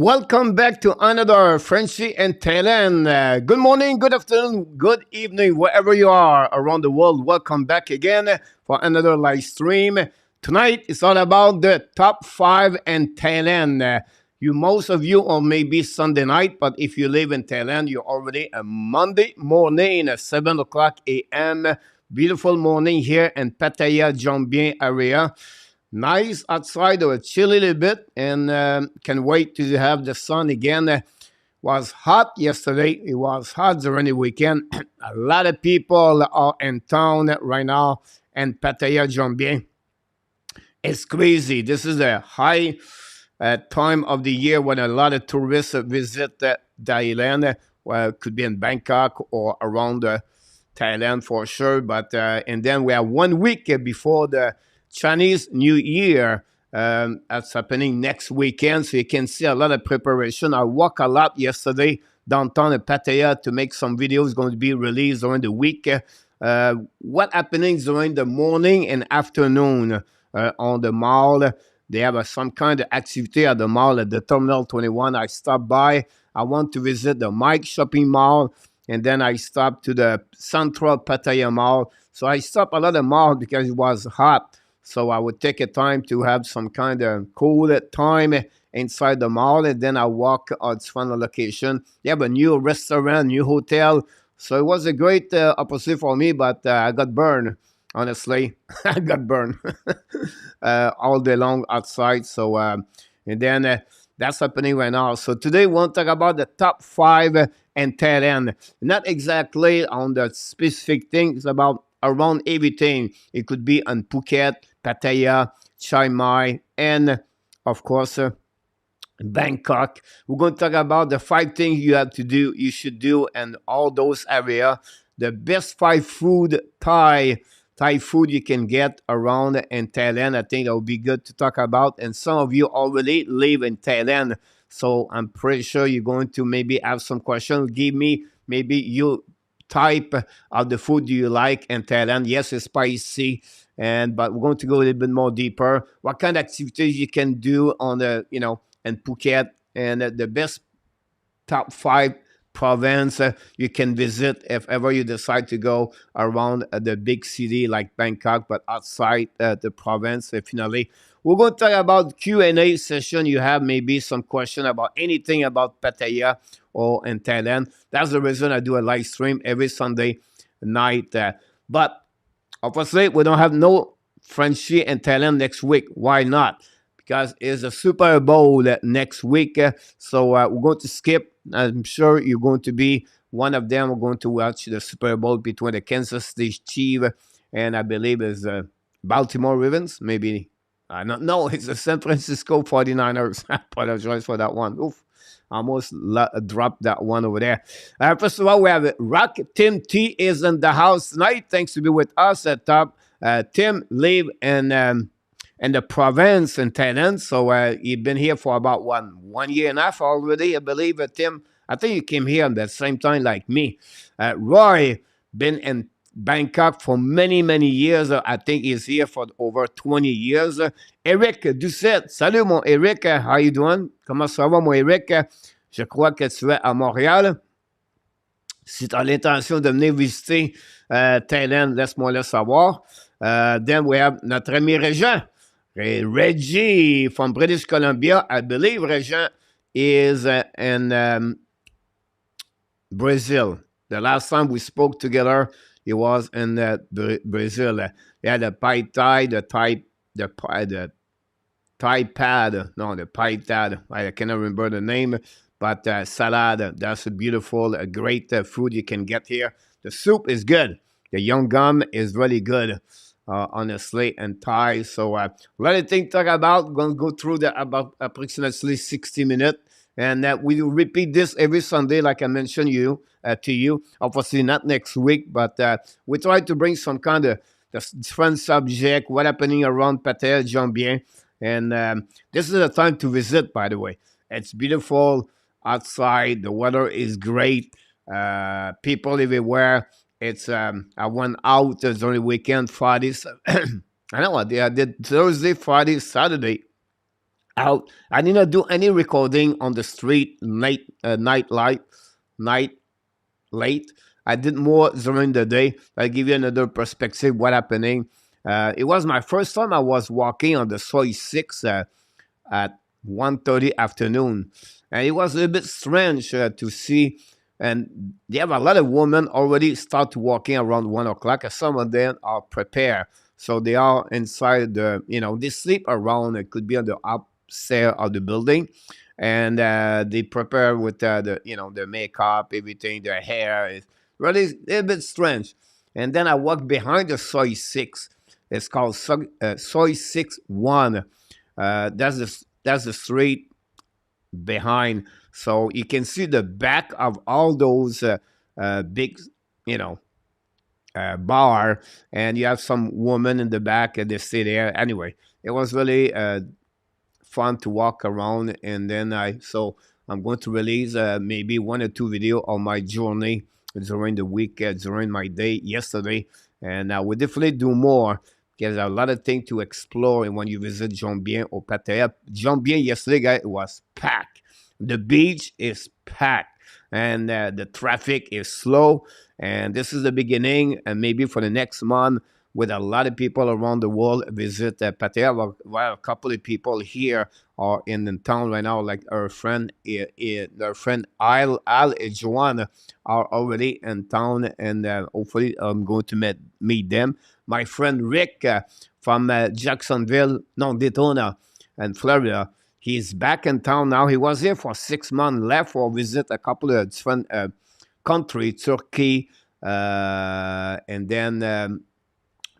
Welcome back to another Frenchy in Thailand. Good morning, good afternoon, good evening, wherever you are around the world. Welcome back again for another live stream. Tonight it's all about the top five in Thailand. Most of you, or maybe Sunday night, but if you live in Thailand, you're already a Monday morning at 7 o'clock a.m. Beautiful morning here in Pattaya, Jambien area. Nice outside, or chill a little bit, and can wait to have the sun again. Was hot yesterday. It was hot during the weekend. A lot of people are in town right now, and Pattaya Jambien. It's crazy. This is a high time of the year when a lot of tourists visit Thailand. Well, it could be in Bangkok or around Thailand for sure. But and then we have 1 week before the Chinese New Year. That's happening next weekend, so you can see a lot of preparation. I walked a lot yesterday downtown in Pattaya to make some videos going to be released during the week. What happening during the morning and afternoon on the mall? They have some kind of activity at the mall at the Terminal 21. I stopped by. I want to visit the Mike Shopping Mall, and then I stopped to the Central Pattaya Mall. So I stopped a lot of mall because it was hot. So I would take a time to have some kind of cool time inside the mall, and then I walk out front of the location. They have a new restaurant, new hotel. So it was a great opportunity for me, but I got burned, honestly. I got burned all day long outside. So, and then that's happening right now. So today we want to talk about the top five in Thailand. Not exactly on the specific things, about around everything. It could be on Phuket, Pattaya, Chang Mai, and of course Bangkok. We're going to talk about the five things you should do in all those areas. The best five Thai food you can get around in Thailand. I think that would be good to talk about. And some of you already live in Thailand, so I'm pretty sure you're going to maybe have some questions. Give me maybe you type of the food you like in Thailand. Yes, it's spicy, but we're going to go a little bit more deeper. What kind of activities you can do on the in Phuket, and the best top five province you can visit if ever you decide to go around the big city like Bangkok, but outside the province. Finally, we're going to talk about Q&A session. You have maybe some question about anything about Pattaya or in Thailand. That's the reason I do a live stream every Sunday night. But obviously, we don't have no Frenchy in Thailand next week. Why not? Because it's a Super Bowl next week. So we're going to skip. I'm sure you're going to be one of them. We're going to watch the Super Bowl between the Kansas City Chiefs and I believe it's Baltimore Ravens. Maybe, I don't know. It's the San Francisco 49ers. I apologize for that one. Oof. Almost dropped that one over there. First of all, we have Rock. Tim T is in the house tonight. Thanks to be with us at top. Tim live in the province in Thailand. So you've been here for about 1 year and a half already, I believe, Tim. I think you came here at the same time like me. Roy, been in Bangkok for many, many years. I think he's here for over 20 years. Eric Doucette, salut mon Eric, how you doing? Comment ça va mon Eric? Je crois que tu es à Montréal. Si tu as l'intention de venir visiter Thailand, laisse-moi le savoir. Then we have notre ami Régent. Reggie from British Columbia. I believe Regent is in Brazil. The last time we spoke together, he was in Brazil. They had the Pai Thai, the Thai pad. No, the Pai Thai. I cannot remember the name, but salad. That's a beautiful, great food you can get here. The soup is good. The young gum is really good. Honestly, and Thai. So a lot of things to talk about. We're going to go through that about approximately 60 minutes. And we will repeat this every Sunday, like I mentioned to you. Obviously, not next week, but we try to bring some kind of different subject, what happening around Pattaya, Jambien. And this is a time to visit, by the way. It's beautiful outside. The weather is great. People everywhere. It's I went out during the weekend, Friday. I know I did Thursday, Friday, Saturday. out. I did not do any recording on the street night late. I did more during the day. I'll give you another perspective what happening. It was my first time I was walking on the Soy 6 at 1:30 afternoon. And it was a little bit strange to see. And they have a lot of women already start walking around 1 o'clock. And some of them are prepared. So they are inside they sleep around. It could be on the upstairs of the building. And they prepare with their makeup, everything, their hair. It's really a little bit strange. And then I walk behind the Soy 6. It's called Soy 6 1. That's the street behind, so you can see the back of all those big, you know, bar, and you have some woman in the back, and they stay there. Anyway, it was really fun to walk around, and then I'm going to release maybe one or two video on my journey during the week, during my day yesterday, and I will definitely do more. There's a lot of things to explore, and when you visit Jean or Pattaya, Jean yesterday, guys, it was packed. The beach is packed, and the traffic is slow. And this is the beginning, and maybe for the next month, with a lot of people around the world visit Pattaya. While a couple of people here are in the town right now, like our friend, Al and Joanna are already in town, and hopefully I'm going to meet them. My friend Rick from Jacksonville, no, Daytona, and Florida. He's back in town now. He was here for 6 months, left for visit a couple of different countries, Turkey, and then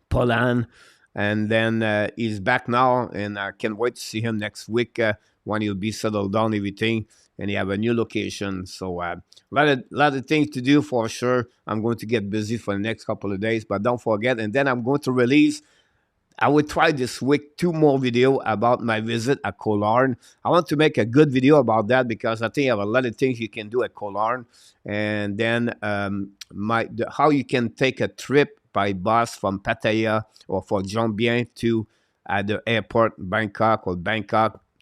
Poland, and then he's back now, and I can't wait to see him next week when he'll be settled down, everything, and he have a new location. So a lot of things to do for sure. I'm going to get busy for the next couple of days, but don't forget. And then I'm going to release. I will try this week 2 more videos about my visit at Kolarn. I want to make a good video about that because I think I have a lot of things you can do at Kolarn, and then how you can take a trip by bus from Pattaya or for Jean to the airport, Bangkok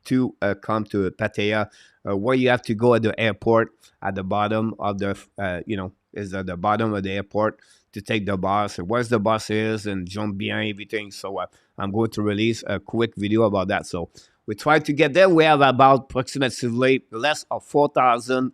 to come to Pattaya, where you have to go at the airport at the bottom of is at the bottom of the airport to take the bus, where the bus is, and Jean everything. So I'm going to release a quick video about that. So we try to get there. We have about approximately less of 4,000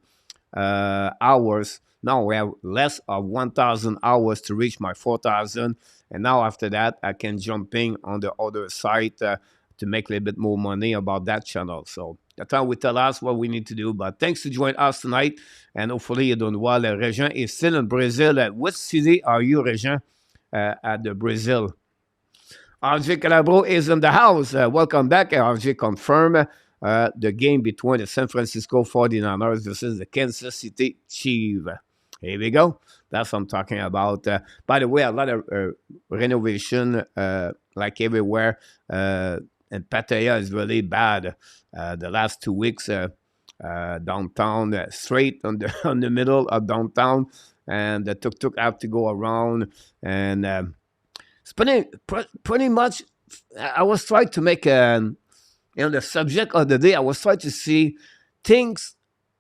hours. Now we have less of 1,000 hours to reach my 4,000. And now after that, I can jump in on the other side to make a little bit more money about that channel. So that's how we tell us what we need to do. But thanks to join us tonight. And hopefully you're doing well. Regent is still in Brazil. What city are you, Regent, at the Brazil? RJ Calabro is in the house. Welcome back. RJ confirmed the game between the San Francisco 49ers versus the Kansas City Chiefs. Here we go. That's what I'm talking about. By the way, a lot of renovation, like everywhere. And Pattaya is really bad. The last 2 weeks, downtown, straight on the middle of downtown, and the tuk-tuk have to go around. And spending pretty much, I was trying to make the subject of the day. I was trying to see things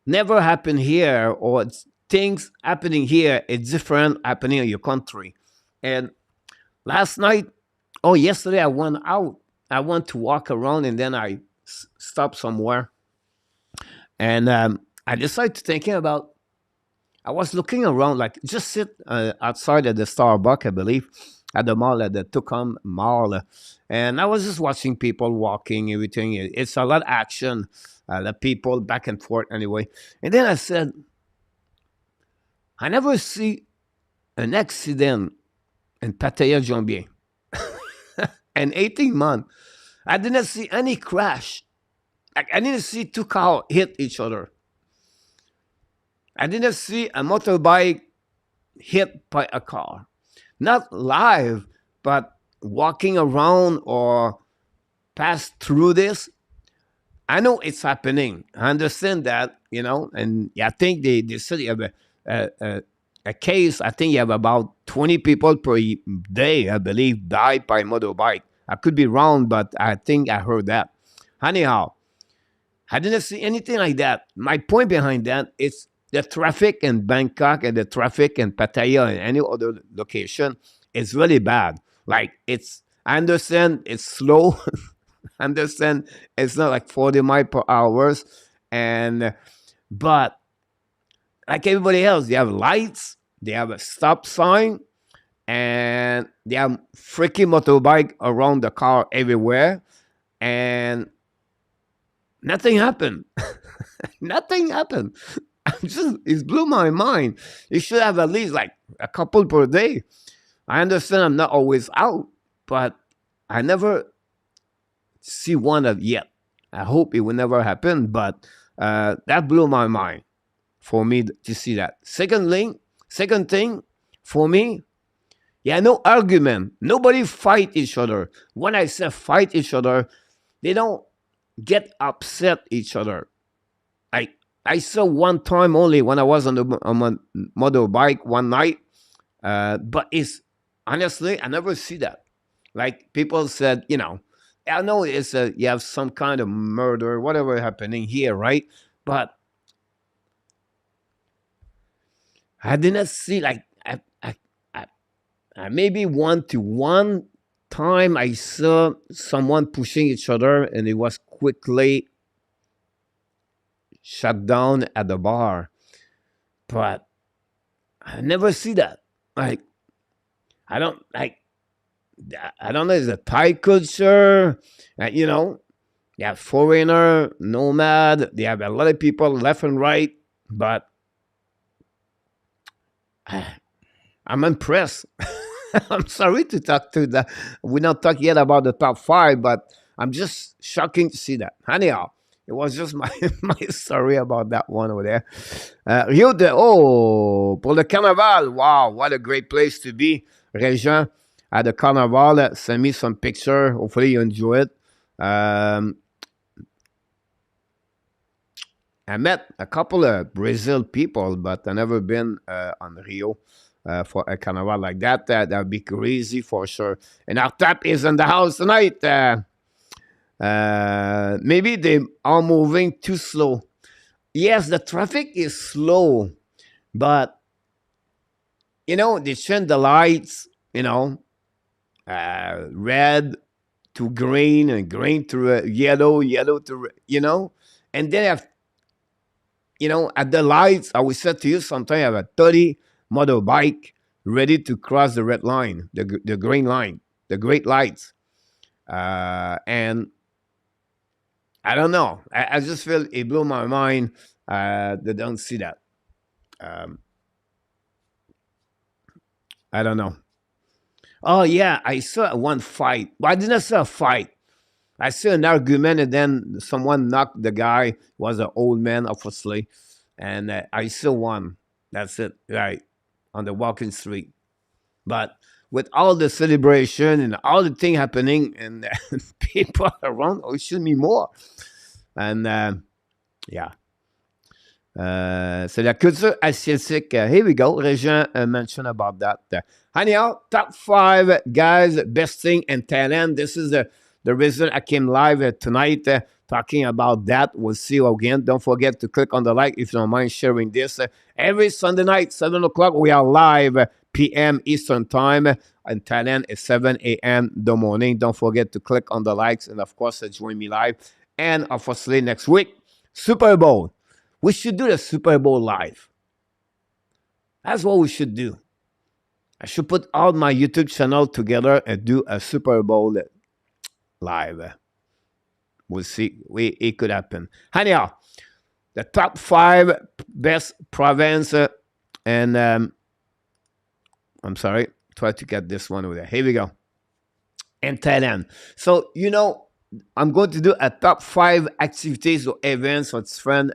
never happen here, or things happening here is different happening in your country. And yesterday I went out. I went to walk around, and then I stopped somewhere, and I decided to thinking about. I was looking around, like just sit outside at the Starbucks, I believe, at the mall, at the Tukam Mall, and I was just watching people walking, everything. It's a lot of action, the people back and forth, anyway. And then I said, I never see an accident in Pattaya, Jambier. In 18 months, I didn't see any crash. I didn't see 2 cars hit each other. I didn't see a motorbike hit by a car. Not live, but walking around or pass through this. I know it's happening. I understand that, and I think they said you have a case. I think you have about 20 people per day, I believe, died by motorbike. I could be wrong, but I think I heard that. Anyhow, I didn't see anything like that. My point behind that is the traffic in Bangkok and the traffic in Pattaya and any other location is really bad. Like I understand it's slow. I understand it's not like 40 miles per hours, and but like everybody else, they have lights, they have a stop sign, and they have freaking motorbike around the car everywhere, and nothing happened. Nothing happened. It blew my mind. You should have at least like a couple per day. I understand I'm not always out, but I never see one of yet. I hope it will never happen, but that blew my mind for me to see that. Second thing for me, yeah, no argument. Nobody fight each other. When I say fight each other, they don't get upset each other. I I saw one time only when I was on my motorbike one night. But it's honestly, I never see that. Like people said, I know you have some kind of murder, whatever happening here, right? But I didn't see like I, maybe one time I saw someone pushing each other, and it was quickly shut down at the bar. But I never see that. Like I don't like. I don't know. It's a Thai culture, they have foreigner, nomad. They have a lot of people left and right, but I'm impressed. I'm sorry to talk to that. We're not talking yet about the top five, but I'm just shocking to see that. Anyhow, it was just my my story about that one over there. Rio de pour le carnaval. Wow, what a great place to be. Régent at the carnaval. Send me some picture. Hopefully you enjoy it. I met a couple of Brazil people, but I never been on Rio for a carnival like that. That would be crazy for sure. And our tap is in the house tonight. Maybe they are moving too slow. Yes, the traffic is slow, but they change the lights. Red to green and green to yellow, yellow to and then have at the lights, I will say to you, sometimes I have a 30 motorbike ready to cross the red line, the green line, the great lights. And I don't know. I just feel it blew my mind. They don't see that. Um, I don't know. Oh, yeah. I saw one fight. Well, I didn't see a fight. I saw an argument, and then someone knocked the guy. Was an old man, obviously, and I saw one. That's it, right on the walking street. But with all the celebration and all the thing happening, and people around, oh, it should be more. And yeah, c'est la culture asiatique. Here we go. Regent mentioned about that. Anyhow, top five guys, best thing in Thailand. This is the reason I came live tonight talking about that. We'll see you again. Don't forget to click on the like if you don't mind sharing this. Every Sunday night, 7 o'clock, we are live p.m. Eastern Time. In Thailand, it's 7 a.m. the morning. Don't forget to click on the likes and, of course, join me live. And, obviously, next week, Super Bowl. We should do the Super Bowl live. That's what we should do. I should put all my YouTube channel together and do a Super Bowl live. We'll see. It could happen. Anyhow, the top five best province and I'm sorry, try to get this one over there. Here we go. In Thailand. So, I'm going to do a top five activities or events for different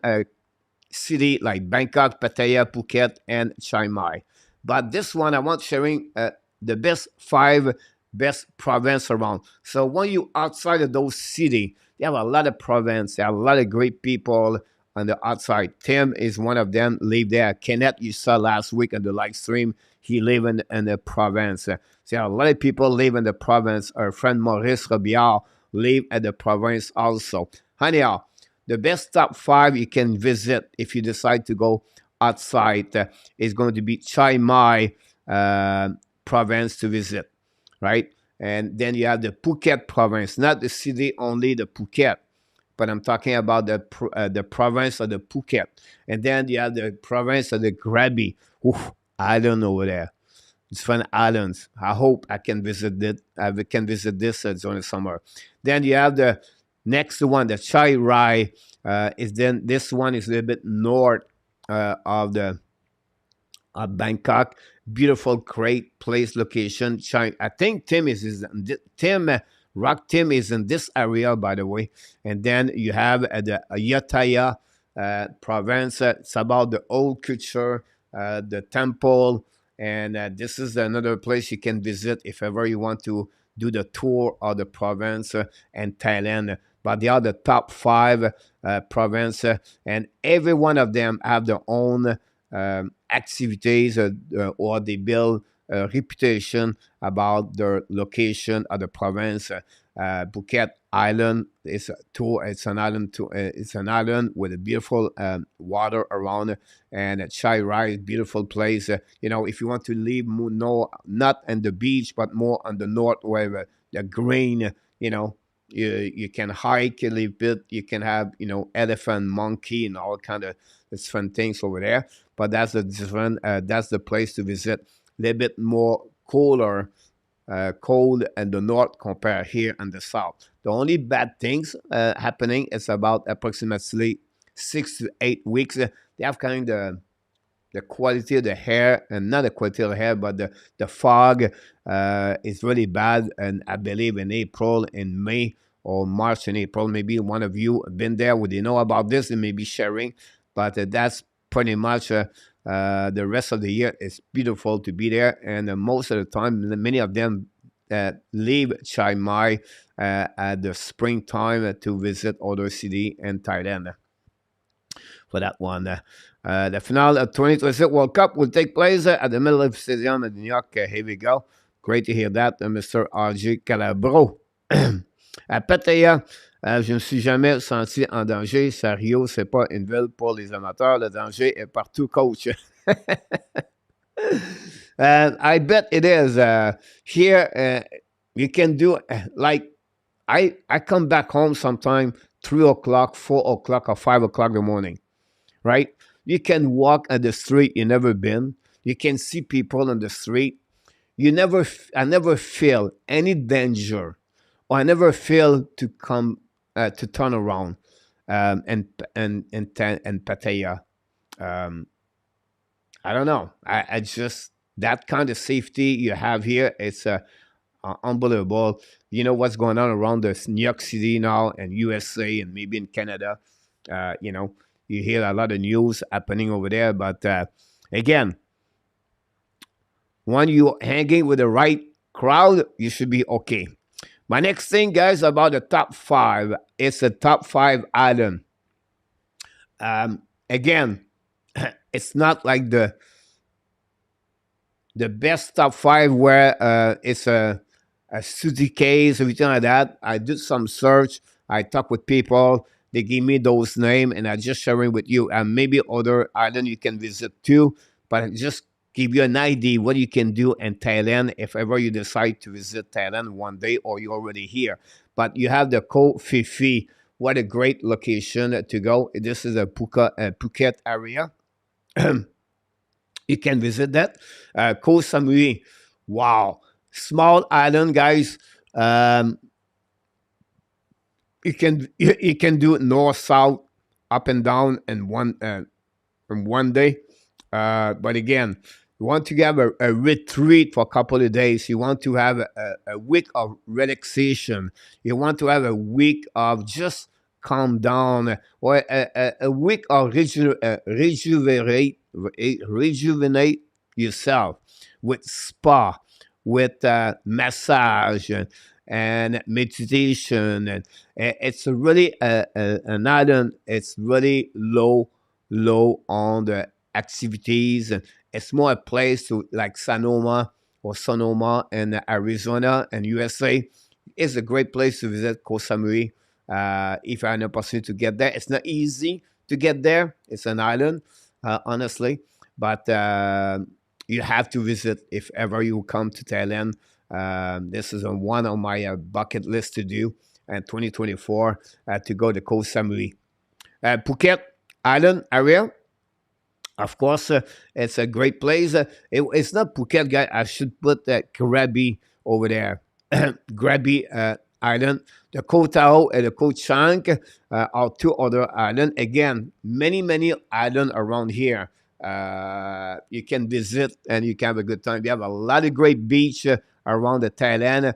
city like Bangkok, Pattaya, Phuket, and Chang Mai. But this one, I want sharing the best five best province around. So when you outside of those city, they have a lot of province. They have a lot of great people on the outside. Tim is one of them. Live there. Kenneth, you saw last week on the live stream. He live in the province. So a lot of people live in the province. Our friend Maurice Robillard live at the province also. Anyhow, the best top five you can visit if you decide to go outside is going to be Chiang Mai uh, province to visit, right? And then you have the Phuket province, not the city only, the Phuket, but I'm talking about the province of the Phuket. And then you have the province of the Krabi. Oof, I don't know where there. It's fun islands. I hope I can visit it. I can visit this during the summer. Then you have the next one, the Chai Rai. Is then this one is a little bit north of the Bangkok. Beautiful, great place location. I think Tim Rock Tim is in this area, by the way. And then you have the Yataya province. It's about the old culture, the temple, and this is another place you can visit if ever you want to do the tour of the province and Thailand. But they are the top five province, and every one of them have their own activities or they build a reputation about their location of the province. Phuket Island is a tour. It's an island. It's an island with a beautiful water around, and Chai Rai is a beautiful place. If you want to live more, no, not on the beach, but more on the north where the green. You can hike a little bit. You can have elephant, monkey, and all kind of it's fun things over there. But that's the different. That's the place to visit. A little bit more cooler, cold in the north compared here in the south. The only bad things happening is about approximately 6 to 8 weeks. They have kind of the quality of the hair, and not the quality of the hair, but the fog is really bad. And I believe in April, in May, or March and April, maybe one of you have been there. Would you know about this and maybe sharing? But that's pretty much the rest of the year. It's beautiful to be there, and most of the time, many of them leave Chiang Mai at the springtime to visit other city in Thailand for that one. The final of 2026 World Cup will take place at the middle of Stadium in New York. Here we go. Great to hear that, Mr. RJ Calabro. À Pattaya, je ne me suis jamais senti en danger. Sérieux, c'est pas une ville pour les amateurs. Le danger est partout, coach. I bet it is. Here, you can do like I come back home sometime 3 o'clock, 4 o'clock, or 5 o'clock in the morning, right? You can walk at the street you never been. You can see people on the street. I never feel any danger, or I never feel to come to turn around and Pattaya. Um, I don't know. I just that kind of safety you have here. It's unbelievable. You know what's going on around this New York City now, and USA, and maybe in Canada. You hear a lot of news happening over there. But again, when you're hanging with the right crowd, you should be okay. My next thing, guys, about the top five. It's a top five island. Again, it's not like the best top five where it's a study case, everything like that. I did some search. I talked with people. They give me those names, and I just sharing with you. And maybe other island you can visit too. But I just give you an idea what you can do in Thailand if ever you decide to visit Thailand one day or you're already here. But you have the Koh Phi Phi. What a great location to go. This is a Phuket area. You can visit that. Koh Samui. Wow. Small island, guys. You can do north, south, up and down in one day. But again, you want to have a retreat for a couple of days. You want to have a week of relaxation. You want to have a week of just calm down, or a week of rejuvenate yourself with spa, with massage and meditation. And it's really an island. It's really low on the activities. It's more a place to like Sonoma in Arizona and USA. It's a great place to visit Koh Samui. if I have an opportunity to get there. It's not easy to get there. It's an island, honestly, but you have to visit if ever you come to Thailand. This is on one on my bucket list to do in 2024 to go to Koh Samui. Phuket Island area, of course, it's a great place. It's not Phuket, guy. I should put that Krabi over there. Krabi Island. The Koh Tao and the Koh Chang are two other islands. Again, many islands around here. You can visit and you can have a good time. We have a lot of great beach around the Thailand.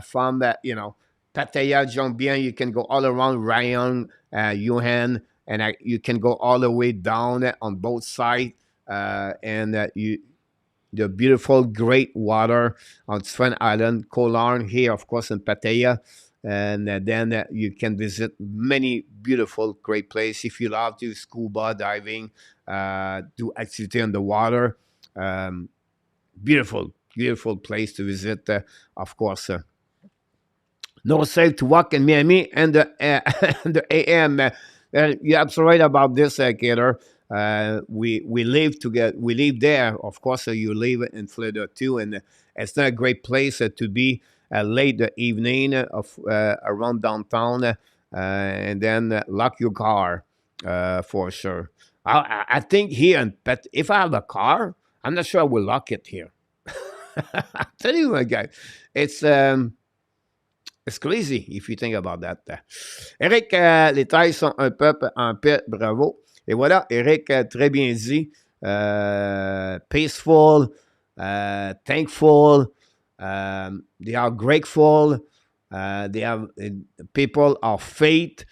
From Pattaya, Jombian, you can go all around Rayong, Yuhan, and you can go all the way down on both sides, and the beautiful great water on Swan Island, Kolarn here, of course, in Pattaya, and then you can visit many beautiful, great places if you love to scuba diving, do activity on the water. Um, beautiful place to visit, of course. No safe to walk in Miami and the AM. You're absolutely right about this, Gator. We live together. We live there. Of course, you live in Florida too, and it's not a great place to be late the evening of around downtown, and then lock your car for sure. I think here in Pet, if I have a car, I'm not sure I will lock it here. I tell you, my guy, it's it's crazy if you think about that. Eric, les Thaïs sont un peuple en paix, bravo. Et voilà, Eric, très bien dit. Peaceful, thankful, they are grateful, they have people of faith,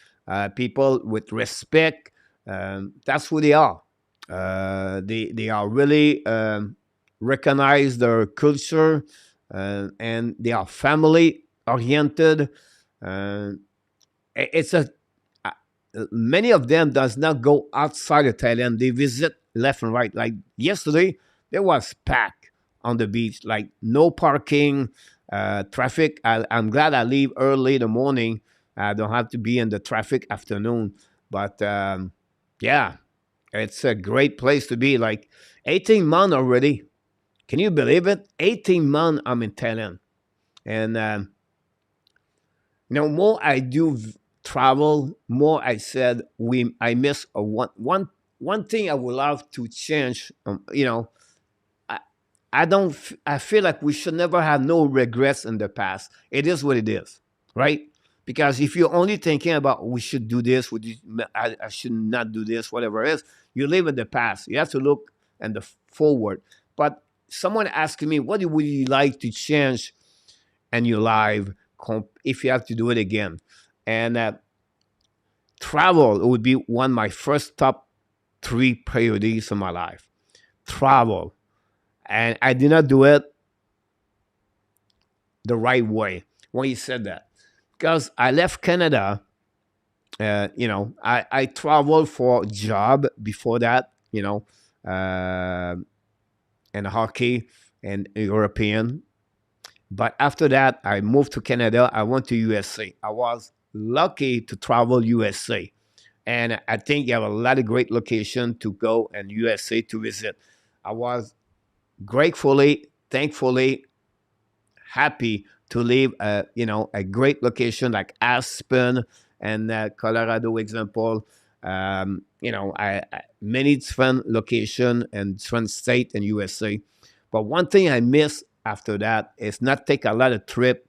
people with respect. That's who they are. They are really recognize their culture, and they are family oriented. Uh, it's a many of them does not go outside of Thailand. They visit left and right. Like yesterday, there was packed on the beach, like no parking, traffic. I'm glad I leave early in the morning. I don't have to be in the traffic afternoon. But yeah, it's a great place to be. Like 18 months already. Can you believe it? 18 months I'm in Thailand. And more I do travel, more I said I miss one thing I would love to change. I I don't. I feel like we should never have no regrets in the past. It is what it is, right? Because if you're only thinking about we should do this, I should not do this, whatever it is, you live in the past. You have to look and the forward. But someone asking me, what would you like to change in your life if you have to do it again? And travel would be one of my first top three priorities in my life. Travel. And I did not do it the right way when you said that. Because I left Canada, I traveled for job before that, and hockey and European. But after that, I moved to Canada. I went to USA. I was lucky to travel USA. And I think you have a lot of great location to go and USA to visit. I was gratefully, thankfully, happy to leave a great location like Aspen and Colorado example. Many different location and different state in USA. But one thing I miss after that is not take a lot of trip,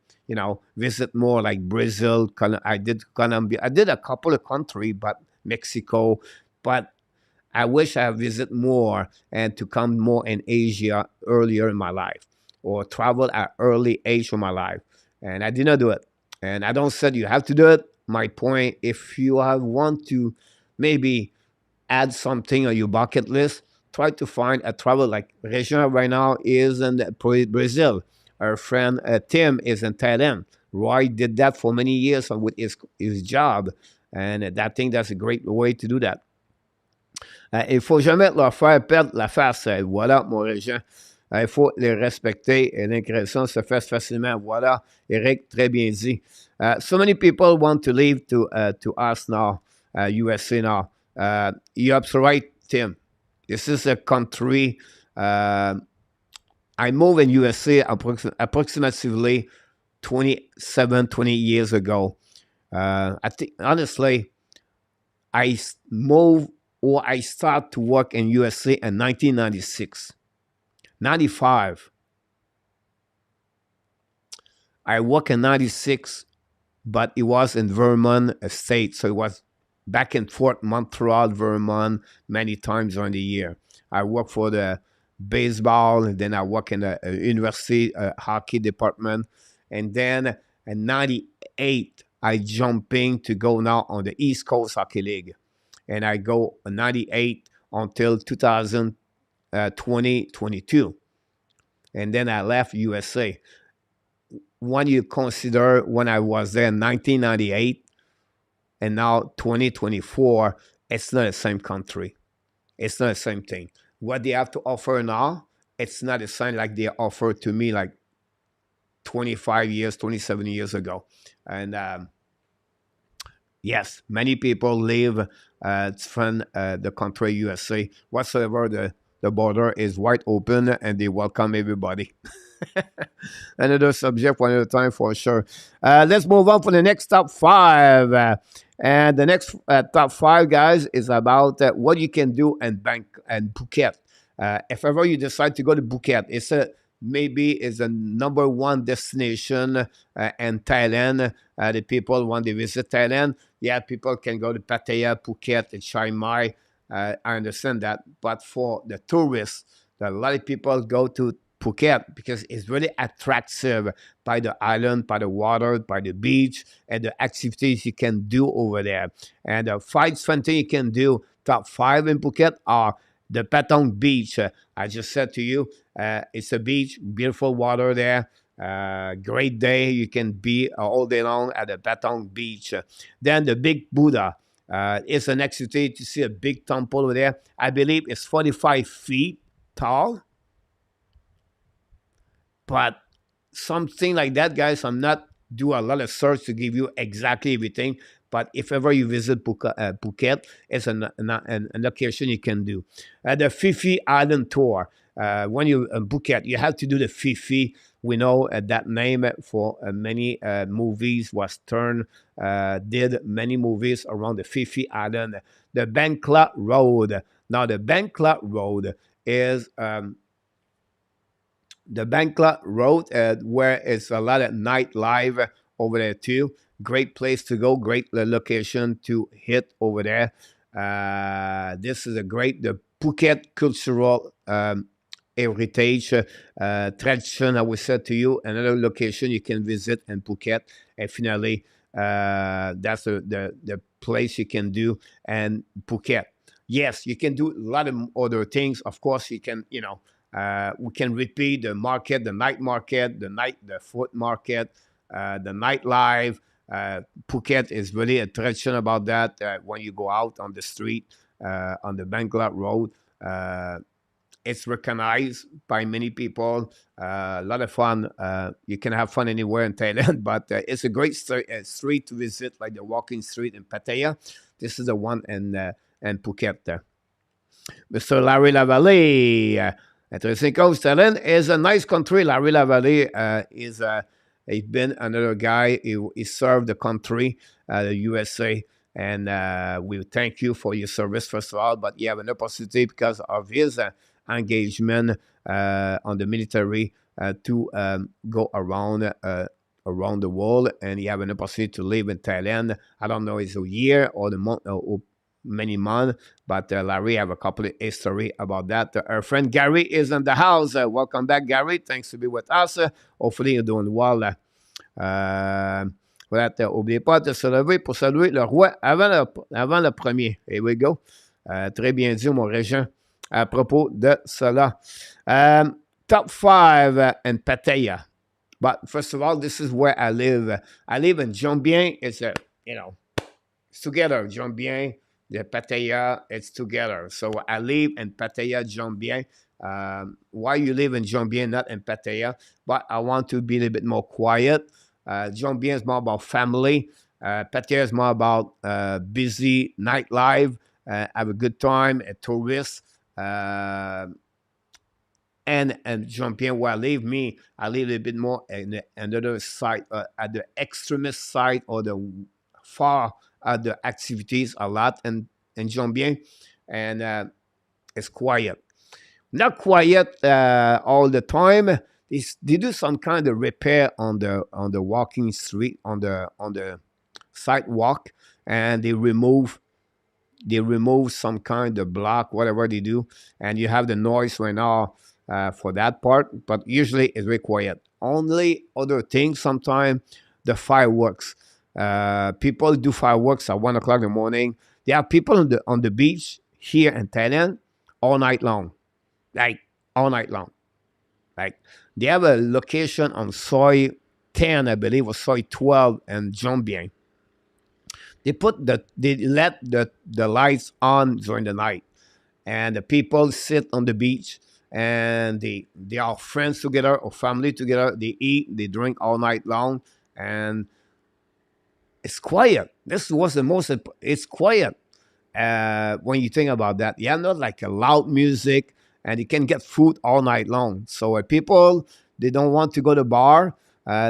visit more like Brazil. I did Colombia. I did a couple of country, but Mexico. But I wish I visit more and to come more in Asia earlier in my life or travel at early age of my life. And I did not do it. And I don't say you have to do it. My point, if you want to maybe add something on your bucket list, try to find a travel like Regina right now is in Brazil. Our friend Tim is in Thailand. Roy did that for many years with his job. And I think that's a great way to do that. Il faut jamais leur faire perdre la face. Voilà, mon Régent. Il faut les respecter et l'ingression se fait facilement. Voilà, Eric, très bien dit. So many people want to leave to us now, USA now. You're right, Tim. This is a country. Uh, I moved in USA approximately 27, 20 years ago. I think, honestly, moved or I started to work in USA in 1996. 95. I worked in 96, but it was in Vermont state. So it was back and forth, Montreal, Vermont, many times during the year. I worked for the baseball, and then I work in the university hockey department. And then in 98, I jumping to go now on the East Coast Hockey League. And I go 98 until 2022. And then I left USA. When you consider when I was there in 1998 and now 2024, it's not the same country. It's not the same thing. What they have to offer now, it's not the same like they offered to me like 25 years, 27 years ago. And yes, many people leave from the country USA. Whatsoever the border is wide open and they welcome everybody. Another subject one at a time for sure. Let's move on for the next top five. And the next top five, guys, is about what you can do in Phuket. If ever you decide to go to Phuket, it's a maybe is a number one destination in Thailand. The people want to visit Thailand. Yeah, people can go to Pattaya, Phuket, and Chiang Mai. I understand that, but for the tourists, a lot of people go to Phuket because it's really attractive by the island, by the water, by the beach, and the activities you can do over there. And the five fun things you can do, top five in Phuket are the Patong Beach. I just said to you, it's a beach, beautiful water there. Great day. You can be all day long at the Patong Beach. Then the Big Buddha. It's an activity to see a big temple over there. I believe it's 45 feet tall. But something like that, guys, I'm not do a lot of search to give you exactly everything. But if ever you visit Phuket, it's an location you can do. The Fifi Island Tour. When you Phuket, you have to do the Fifi. We know that name for many movies was turned, did many movies around the Fifi Island. The Bangkok Road. Now, the Bangkok Road is the Bangkok Road, where it's a lot of nightlife over there too. Great place to go, great location to hit over there. This is a great the Phuket cultural heritage tradition. I would say to you another location you can visit in Phuket, and finally, that's the place you can do and Phuket. Yes, you can do a lot of other things. Of course, you can we can repeat the market, the night market, the food market, the nightlife. Phuket is really a tradition about that. When you go out on the street, on the Bangkok Road, it's recognized by many people. A lot of fun. You can have fun anywhere in Thailand, but it's a great street to visit, like the walking street in Pattaya. This is the one in Phuket there. Mr. Larry Lavalley. Interesting coast. Thailand is a nice country. Larry Lavalley is he's been another guy. He served the country, the USA, and we thank you for your service first of all. But you have an opportunity because of his engagement on the military to go around the world, and you have an opportunity to live in Thailand. I don't know, it's a year or the month or many months, but Larry have a couple of history about that. Our friend Gary is in the house. Welcome back, Gary. Thanks to be with us. Hopefully you're doing well. Voilà, n'oubliez pas de se lever pour saluer le roi avant le premier. Here we go. Très bien dit, mon régent, à propos de cela. Top 5 in Pattaya. But first of all, this is where I live. I live in Jambien. It's it's together. Jambien, the Pattaya, it's together. So I live in Pattaya, Jambien. why you live in Jambien, not in Pattaya, but I want to be a little bit more quiet. Jambien is more about family. Pattaya is more about busy nightlife, have a good time, a tourist. Uh, and Jean-Pierre, where I live, I live a little bit more in the another side, at the extremist side or the far the activities a lot in Jean-Pierre, and it's quiet. Not quiet all the time. They do some kind of repair on the walking street on the sidewalk, and they remove some kind of block, whatever they do, and you have the noise right now for that part. But usually it's very quiet. Only other thing, sometimes the fireworks. People do fireworks at 1 o'clock in the morning. There are people on the beach here in Thailand all night long, like all night long. Like they have a location on Soy 10, I believe, or Soy 12 in Jombiang. They let the lights on during the night, and the people sit on the beach, and they are friends together or family together. They eat, they drink all night long, and it's quiet. This was the most. It's quiet when you think about that. Yeah, not like a loud music, and you can get food all night long. So people they don't want to go to bar.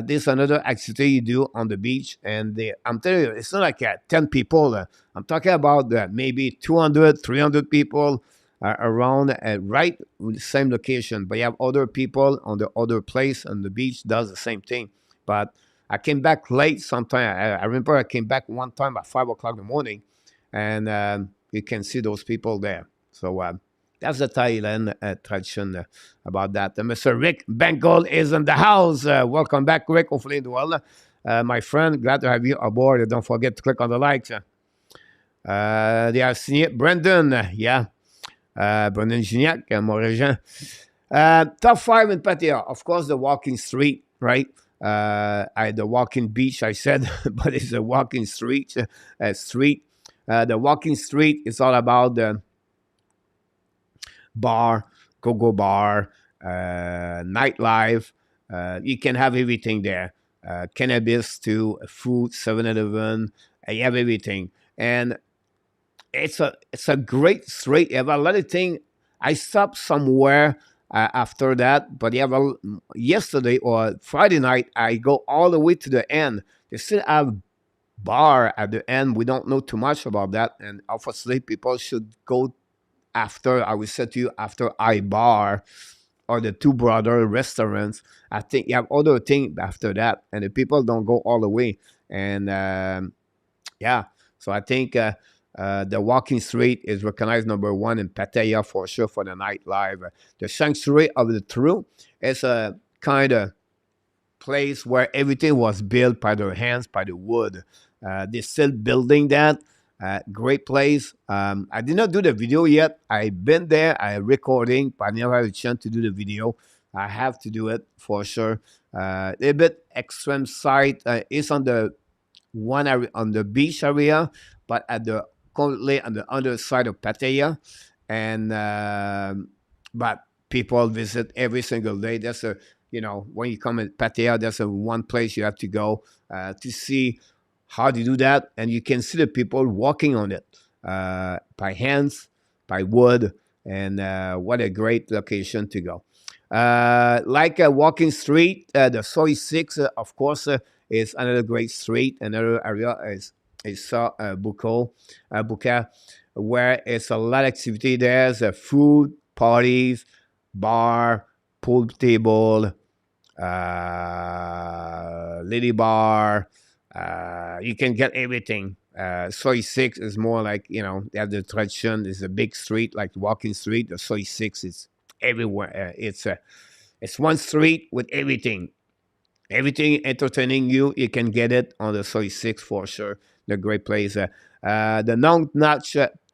This is another activity you do on the beach, and I'm telling you, it's not like 10 people. I'm talking about maybe 200, 300 people around right with the same location. But you have other people on the other place on the beach does the same thing. But I came back late sometime. I remember I came back one time at 5 o'clock in the morning, and you can see those people there. So that's the Thailand tradition about that. Mr. Rick Bengal is in the house. Welcome back, Rick. Hopefully, doing well. My friend, glad to have you aboard. Don't forget to click on the likes. They are signé Brendan. Yeah. Brendan Gignac, Montréal. Top five in Pattaya. Of course, the walking street, right? The walking beach, I said, but it's a walking street. The walking street is all about the bar, go-go bar, nightlife. You can have everything there. Cannabis to food, 7-Eleven. You have everything. And it's a great street. You have a lot of things. I stopped somewhere after that, but you have yesterday or Friday night, I go all the way to the end. They still have bar at the end. We don't know too much about that, and obviously people should go after. I will say to you after I bar or the Two Brother restaurants. I think you have other things after that, and the people don't go all the way. And yeah, so I think the walking street is recognized number one in Pattaya for sure for the nightlife. The sanctuary of the true is a kind of place where everything was built by their hands, by the wood. They're still building that. Great place. I did not do the video yet. I've been there. I recording, but I never had a chance to do the video. I have to do it for sure. A little bit extreme side. It's on the one area on the beach area, but at the currently on the other side of Pattaya, and but people visit every single day. That's a when you come in Pattaya, that's a one place you have to go to see how to do that, and you can see the people walking on it by hands, by wood, and what a great location to go. Like a walking street, the Soy 6, of course, is another great street. Another area is Buka, where it's a lot of activity. There's food, parties, bar, pool table, lady bar. You can get everything. Soy 6 is more like, they have the tradition. It's a big street, like walking street. The Soy 6 is everywhere. It's one street with everything. Everything entertaining you, you can get it on the Soy 6 for sure. The great place. The Nong Nach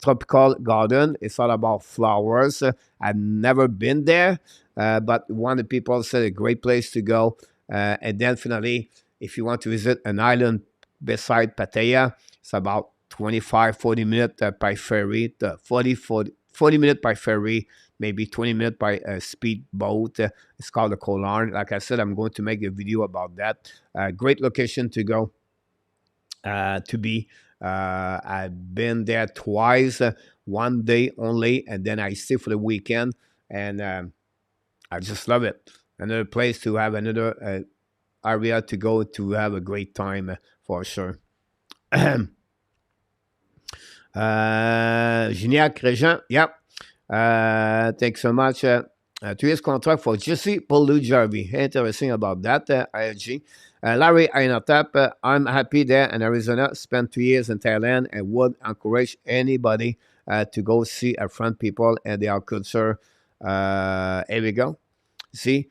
Tropical Garden, it's all about flowers. I've never been there, but one of the people said a great place to go. And definitely, if you want to visit an island beside Pattaya, it's about 25, 40 minutes by ferry, 40 minutes by ferry, maybe 20 minutes by a speed boat. It's called the Kolarn. Like I said, I'm going to make a video about that. Great location to go, to be. I've been there twice, one day only, and then I stay for the weekend, and I just love it. Another place to have, another area to go to have a great time, for sure. Gignac Régent, yep. Thanks so much. 2 years contract for Jesse Paulu Jarvie. Interesting about that, IFG. Larry Ainatap, I'm happy there in Arizona. Spent 2 years in Thailand and would encourage anybody to go see our friend people and their culture. Here we go. See,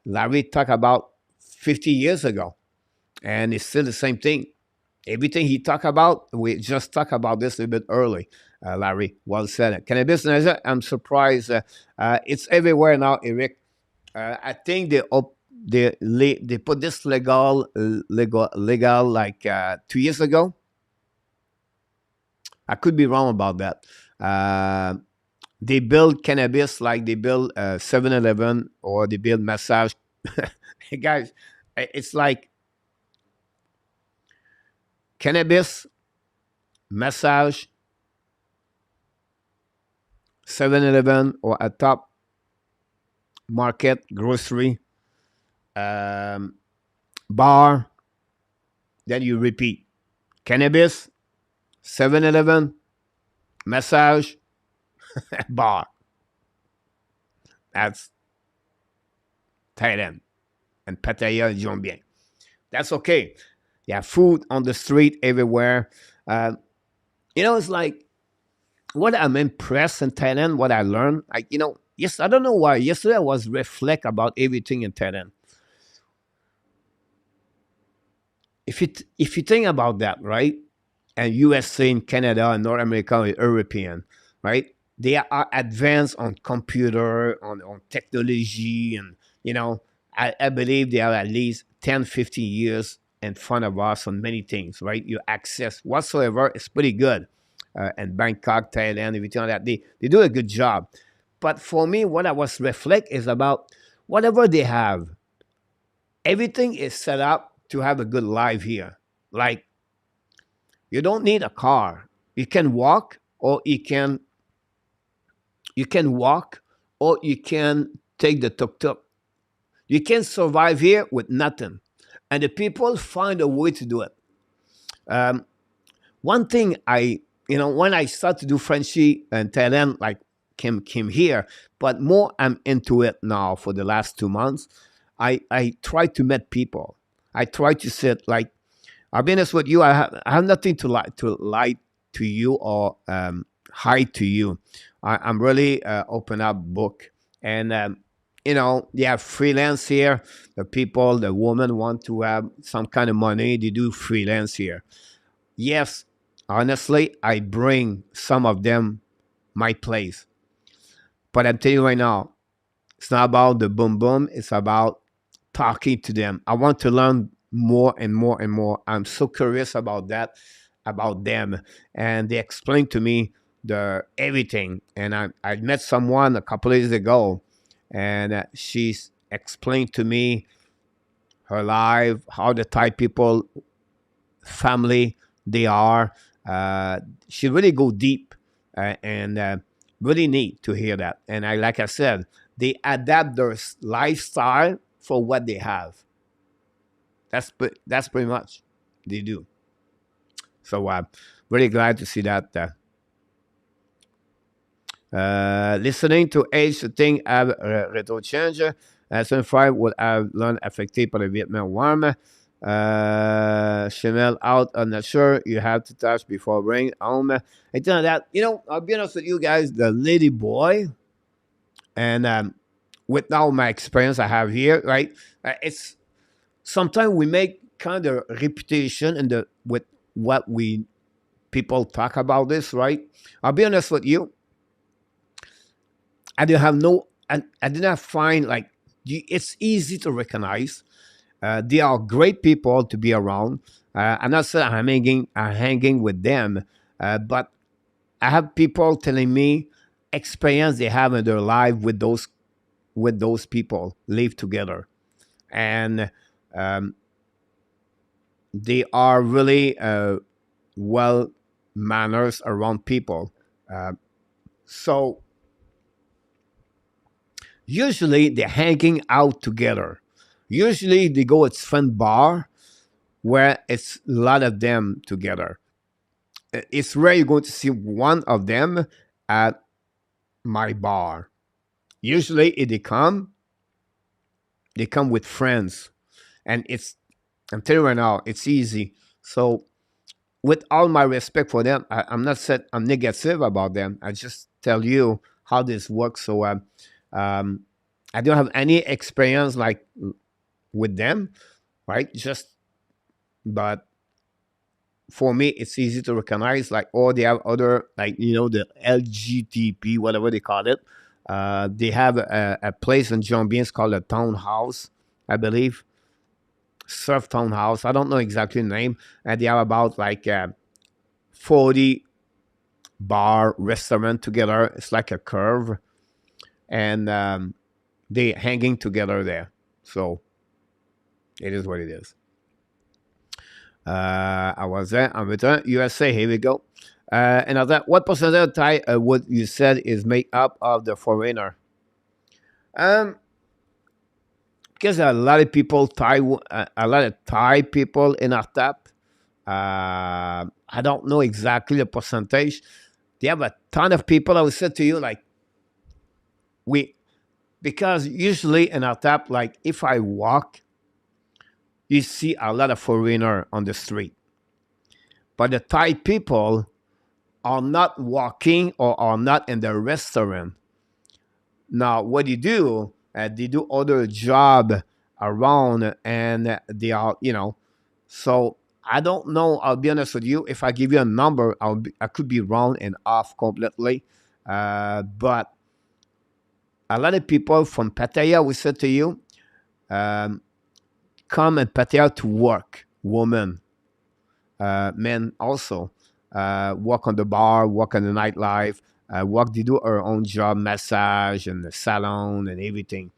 Larry talked about 50 years ago, and it's still the same thing. Everything he talked about, we just talked about this a bit early. Larry, well said. Cannabis, I'm surprised. It's everywhere now, Eric. I think they put this legal like 2 years ago. I could be wrong about that. They build cannabis like they build 7-Eleven or they build massage. Guys, it's like cannabis, massage, 7-Eleven, or a top market, grocery, bar. Then you repeat cannabis, 7-Eleven, massage, bar. That's Thailand and Pattaya and Jongbyen. That's okay. Yeah, food on the street everywhere. It's like what I'm impressed in Thailand, what I learned. Yes, I don't know why. Yesterday I was reflect about everything in Thailand. If you think about that, right? And USA and Canada and North America and European, right? They are advanced on computer, on technology, and I believe they are at least 10, 15 years in front of us on many things, right? Your access whatsoever is pretty good. And Bangkok, Thailand, everything like that. They do a good job. But for me, what I was reflect is about whatever they have, everything is set up to have a good life here. Like you don't need a car. You can walk, or you can walk, or you can take the tuk tuk. You can survive here with nothing, and the people find a way to do it. Um, One thing when I start to do Frenchy and Thailand, like came here, but more I'm into it now for the last 2 months. I try to meet people. I try to sit like I'll be honest with you. I have nothing to lie to you or hide to you. I'm really open up book, and they have freelance here. The people, the women want to have some kind of money. They do freelance here. Yes, honestly, I bring some of them my place. But I'm telling you right now, it's not about the boom boom. It's about talking to them. I want to learn more and more and more. I'm so curious about that, about them, and they explained to me the everything. And I met someone a couple of days ago, and she's explained to me her life, how the Thai people family they are. Uh, she really go deep, and really neat to hear that. And like I said, they adapt their lifestyle for what they have. That's pretty much they do. So really glad to see that. Listening to age thing have retro change. 75 would have learned affecté par le Vietnam warm. Chanel out, I'm not sure. You have to touch before bring home. I tell you that, I'll be honest with you guys, the lady boy, and with all my experience I have here, right? It's sometimes we make kind of reputation in the with what we people talk about this, right? I'll be honest with you. I didn't have no, I did not find like it's easy to recognize. They are great people to be around. I'm not saying I'm hanging with them, but I have people telling me experience they have in their life with those people live together, and um, they are really well manners around people. Uh, so usually they're hanging out together. Usually they go at friend bar where it's a lot of them together. It's rare you're going to see one of them at my bar. Usually if they come with friends, and I'm telling you right now, it's easy. So with all my respect for them, I'm not said I'm negative about them. I just tell you how this works. So um, I don't have any experience like with them, right? Just but for me, it's easy to recognize. Like, or they have other, like the LGTP, whatever they call it. They have a place in Jambians called a townhouse, I believe, surf townhouse. I don't know exactly the name, and they have about like 40 bar restaurant together. It's like a curve, and they hanging together there. So it is what it is. I was there. I'm return USA. Here we go. Another. What percentage of Thai would you said is made up of the foreigner? Um, because a lot of people a lot of Thai people in our tap. I don't know exactly the percentage. They have a ton of people. I would say to you, like we, because usually in our tap, like if I walk, you see a lot of foreigner on the street, but the Thai people are not walking or are not in the restaurant. Now, what they do other job around, and they are, So I don't know. I'll be honest with you. If I give you a number, I could be wrong and off completely. But a lot of people from Pattaya, we said to you, um, come and Pattaya to work. Women, men also work on the bar, work on the nightlife, work. They do our own job, massage and the salon and everything.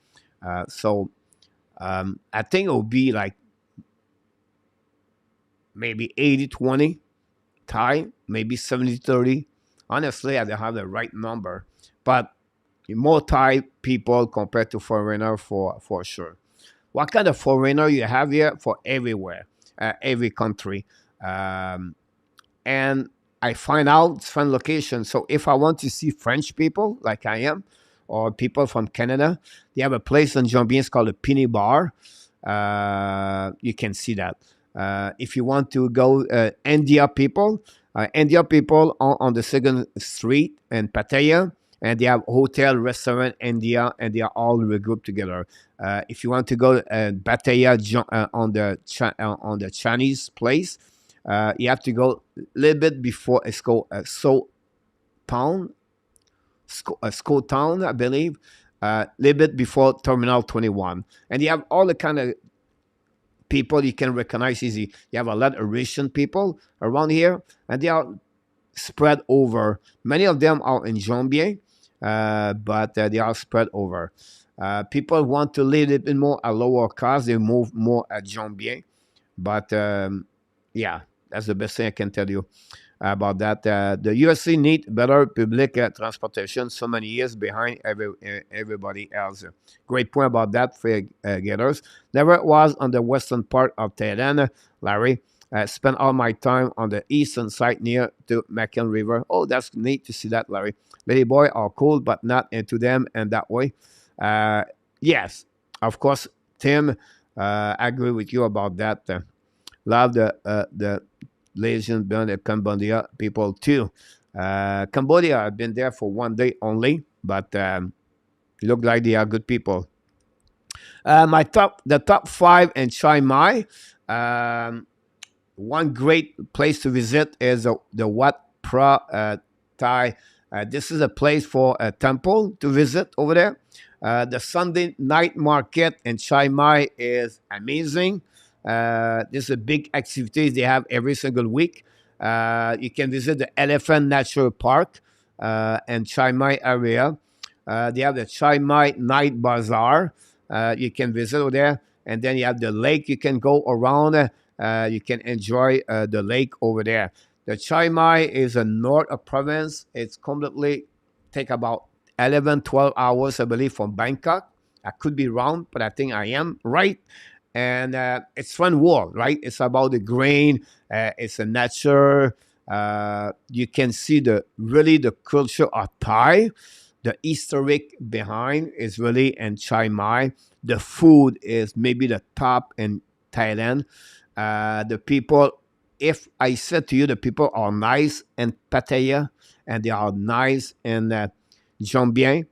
So I think it will be like maybe 80-20 Thai, maybe 70-30. Honestly, I don't have the right number, but more Thai people compared to foreigner for sure. What kind of foreigner you have here? For everywhere, every country. Um, and I find out it's fun location. So if I want to see French people like I am, or people from Canada, they have a place in Jambians called a Pini Bar. You can see that. If you want to go India people on the second street in Pattaya, and they have hotel, restaurant, India, and they are all regrouped together. If you want to go Pattaya on the Chinese place, you have to go a little bit before it's called So Town, School Town, I believe, a little bit before Terminal 21. And you have all the kind of people you can recognize easy. You have a lot of Russian people around here, and they are spread over. Many of them are in Jambier, but they are spread over. People want to live a bit more at lower cost. They move more at Jambier. But yeah, that's the best thing I can tell you about that. The USC need better public transportation. So many years behind everybody else. Great point about that for getters. Never was on the western part of Thailand, Larry. Spent all my time on the eastern side near to Macon River. Oh, that's neat to see that, Larry. Lady boy are cool, but not into them and that way. Yes, of course, Tim. I agree with you about that. Love the Malaysian beyond the Cambodia people too. Cambodia, I've been there for one day only, but look like they are good people. The top five in Chiang Mai. Um, One great place to visit is the Wat Phra Thai. This is a place for a temple to visit over there. The Sunday night market in Chiang Mai is amazing. This is a big activities they have every single week. You can visit the Elephant Natural Park. and Chiang Mai area. They have the Chiang Mai Night Bazaar. You can visit over there. And then you have the lake you can go around. You can enjoy the lake over there. The Chiang Mai is a north of province. It's completely take about 11, 12 hours, I believe, from Bangkok. I could be wrong, but I think I am right. And it's fun world, right? It's about the grain. It's a nature. You can see the really the culture of Thai. The historic behind is really in Chiang Mai. The food is maybe the top in Thailand. The people, if I said to you, the people are nice in Pattaya and they are nice in Jambian,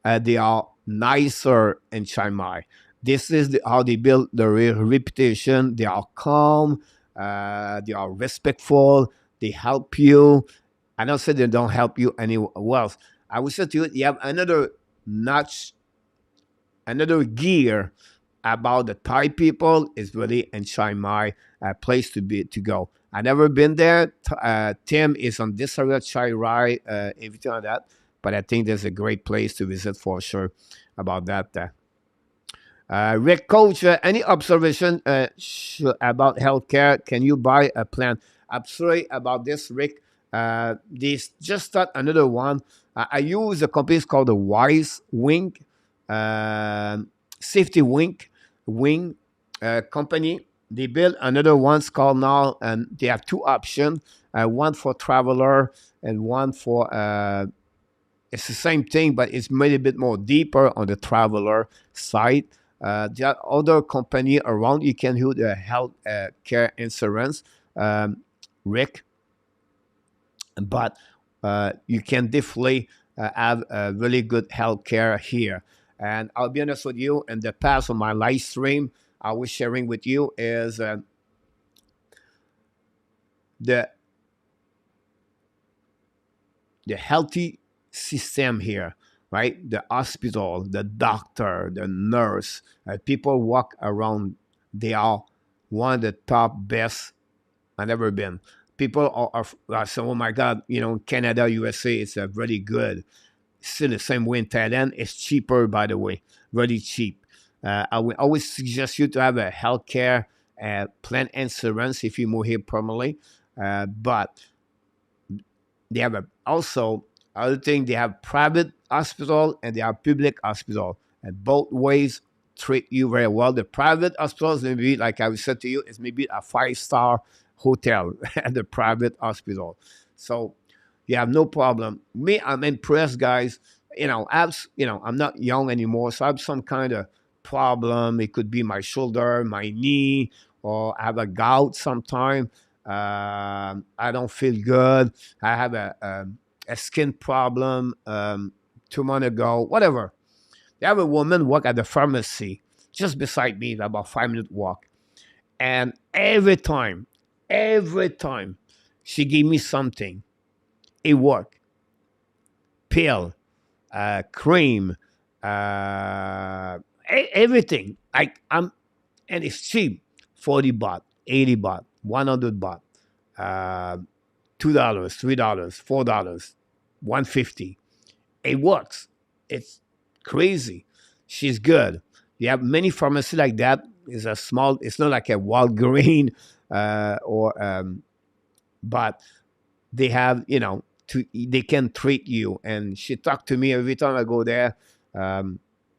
they are nicer in Chiang Mai. This is how they build their reputation. They are calm, they are respectful, they help you. I don't say they don't help you anywhere else. I would say to you, you have another notch, another gear about the Thai people is really in Chiang Mai, a place to be to go. I never been there. Tim is on this area, Chai Rai, everything like that. But I think there's a great place to visit for sure about that. Rick, coach, any observation about healthcare? Can you buy a plan? Absolutely about this, Rick. This just start another one. I use a company called the Wise Wing, uh, Safety Wing company. They built another one's called now, and they have two options. One for traveler and one for it's the same thing, but it's made a bit more deeper on the traveler side. There are other company around. You can use the health care insurance, Rick, but you can definitely have really good health care here. And I'll be honest with you, in the past on my live stream, I was sharing with you is the the healthy system here, right? The hospital, the doctor, the nurse, people walk around. They are one of the top best I've ever been. People are saying, "Oh my God, Canada, USA, it's really good." Still the same way in Thailand. It's cheaper, by the way, really cheap. I would always suggest you to have a healthcare plan insurance if you move here permanently. But they have also other thing. They have private hospital and they have public hospital, and both ways treat you very well. The private hospitals maybe, like I said to you, is maybe a 5-star hotel at the private hospital. So you have no problem. Me, I'm impressed, guys. I'm not young anymore, so I have some kind of problem. It could be my shoulder, my knee, or I have a gout sometime. I don't feel good. I have a skin problem 2 months ago, whatever. They have a woman work at the pharmacy just beside me, about 5 minute walk. And every time she gave me something, it worked. Pill, cream, everything. And it's cheap. 40 baht, 80 baht, 100 baht, uh, $2, $3, $4, 150. It works. It's crazy. She's good. You have many pharmacies like that. It's a small. It's not like a Walgreen but they have they can treat you. And she talked to me every time I go there.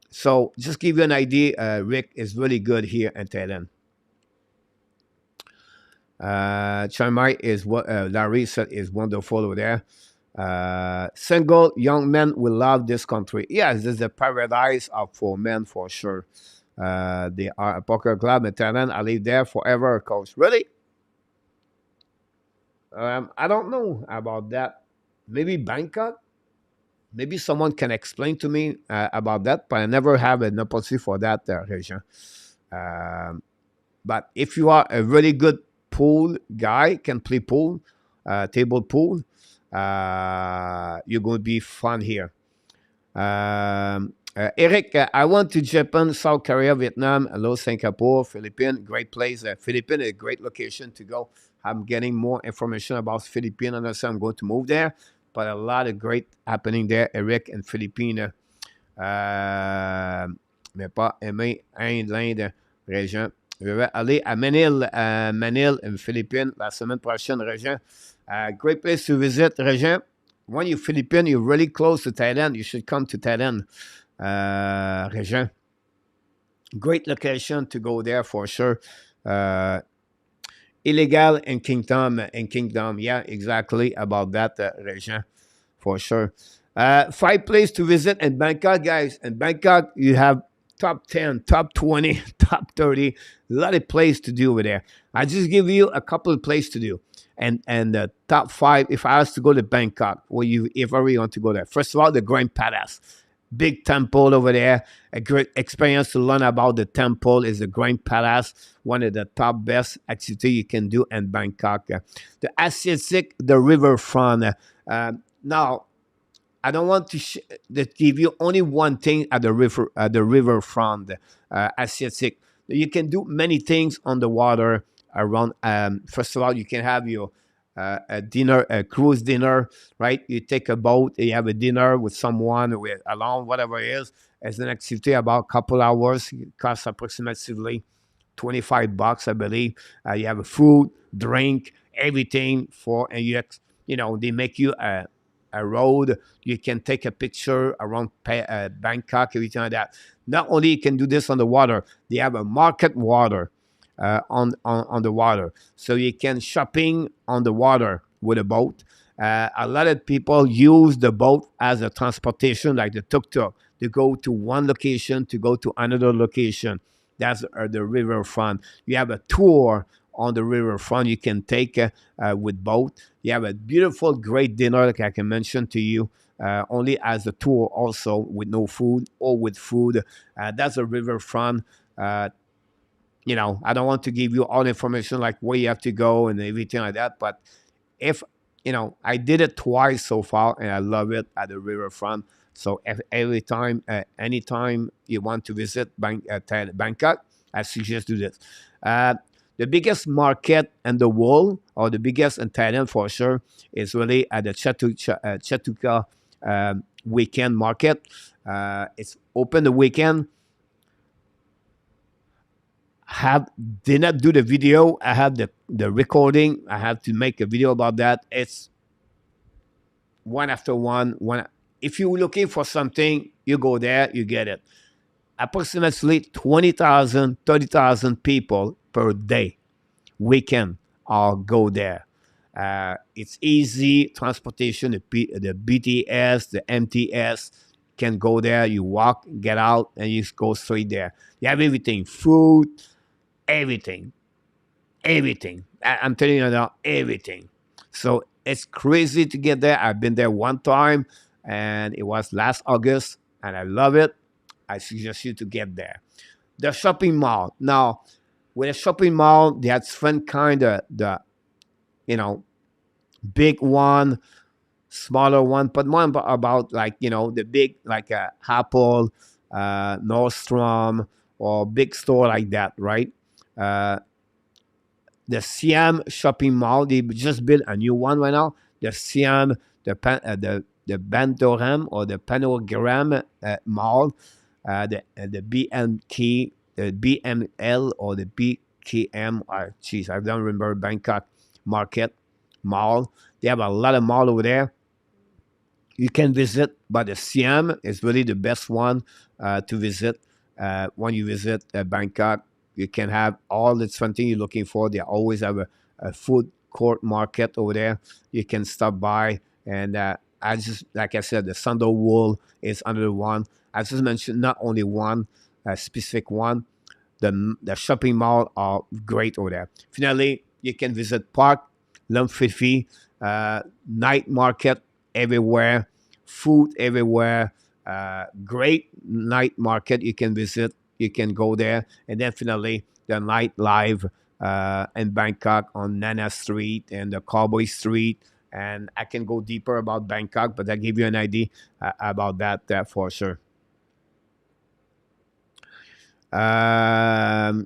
So just give you an idea. Rick is really good here in Thailand. Chiang Mai is what Larry said is wonderful over there. Single young men will love this country. Yes, this is a paradise for men for sure. They are a poker club in Thailand. I live there forever, coach. Really? I don't know about that. Maybe Bangkok. Maybe someone can explain to me about that, but I never have an opportunity for that region. Um, but if you are a really good pool guy, can play pool, table pool, you're going to be fun here. Eric, I went to Japan, South Korea, Vietnam, hello, Singapore, Philippines, great place. Philippines is a great location to go. I'm getting more information about Philippines, and I say I'm going to move there. but a lot of great happening there. Eric and Philippines. Mais pas aimer Inde, l'Inde, Régent. Je vais aller à Manille, Philippines, la semaine prochaine, Régent. Great place to visit, Régent. When you're Philippines, you're really close to Thailand. You should come to Thailand, Régent. Great location to go there for sure. Uh, illegal in Kingdom. Yeah, exactly about that, Régent, for sure. Five places to visit in Bangkok, guys. In Bangkok, you have top 10, top 20, top 30. A lot of places to do over there. I just give you a couple of places to do. And the top five, if I was to go to Bangkok, well, you if I really want to go there. First of all, the Grand Palace. Big temple over there. A great experience to learn about the temple is the Grand Palace, one of the top best activity you can do in Bangkok. The Asiatic, the riverfront. Now, I don't want to give you only one thing at the riverfront, Asiatic. You can do many things on the water around. First of all, you can have your a dinner, a cruise dinner, right? You take a boat, you have a dinner with someone, with alone, whatever it is. As an activity, about a couple hours, it costs approximately $25, I believe. You have a food, drink, everything for, and they make you a road. You can take a picture around Bangkok, everything like that. Not only you can do this on the water, they have a market water on the water, so you can shopping on the water with a boat. A lot of people use the boat as a transportation, like the tuk-tuk, to go to one location to go to another location. That's the riverfront. You have a tour on the riverfront you can take with boat. You have a beautiful, great dinner, like I can mention to you, only as a tour, also with no food or with food. That's a riverfront. I don't want to give you all the information like where you have to go and everything like that. But if I did it twice so far, and I love it at the riverfront. So every time, anytime you want to visit Bangkok, I suggest do this. Uh, the biggest market in the world, or the biggest in Thailand for sure, is really at the Chatuka weekend market. It's open the weekend. Have Did not do the video. I have the recording. I have to make a video about that. It's one after one. If you're looking for something, you go there, you get it. Approximately 20,000, 30,000 people per day, weekend, all go there. It's easy transportation. The BTS, the MTS can go there. You walk, get out, and you go straight there. You have everything, food, everything, everything. I'm telling you now, everything. So it's crazy to get there. I've been there one time, and it was last August, and I love it. I suggest you to get there. The shopping mall. Now, with a shopping mall, they have different kind of the you know big one, smaller one, but more about like the big like Apple, Nordstrom, or big store like that, right? Uh, the Siam shopping mall. They just built a new one right now. The Siam, the Bandoram or the Panogram mall, the BMK, the BML or the BKM. Geez, I don't remember Bangkok market mall. They have a lot of mall over there you can visit, but the Siam is really the best one to visit. When you visit Bangkok, you can have all the different things you're looking for. They always have a food court market over there. You can stop by, and I just like I said, the sandalwood is another one. I just mentioned not only one specific one. The shopping mall are great over there. Finally, you can visit Park, Lumfifi, night market everywhere, food everywhere, great night market you can visit. You can go there, and definitely the night live in Bangkok on Nana Street and the Cowboy Street. And I can go deeper about Bangkok, but I give you an idea about that for sure. About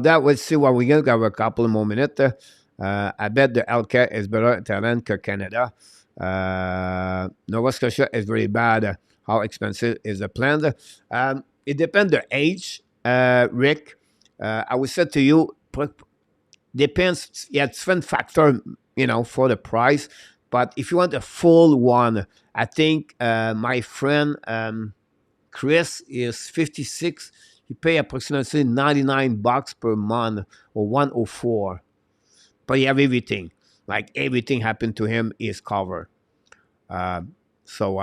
that, let's see what we got a couple of more minutes. I bet the healthcare is better in Thailand que Canada. Nova Scotia is very bad. How expensive is the plant? It depends the age, Rick. I would say to you, depends. Yeah, it's one factor, for the price. But if you want a full one, I think my friend Chris is 56. He pay approximately $99 per month or 104. But you have everything. Like everything happened to him is covered. So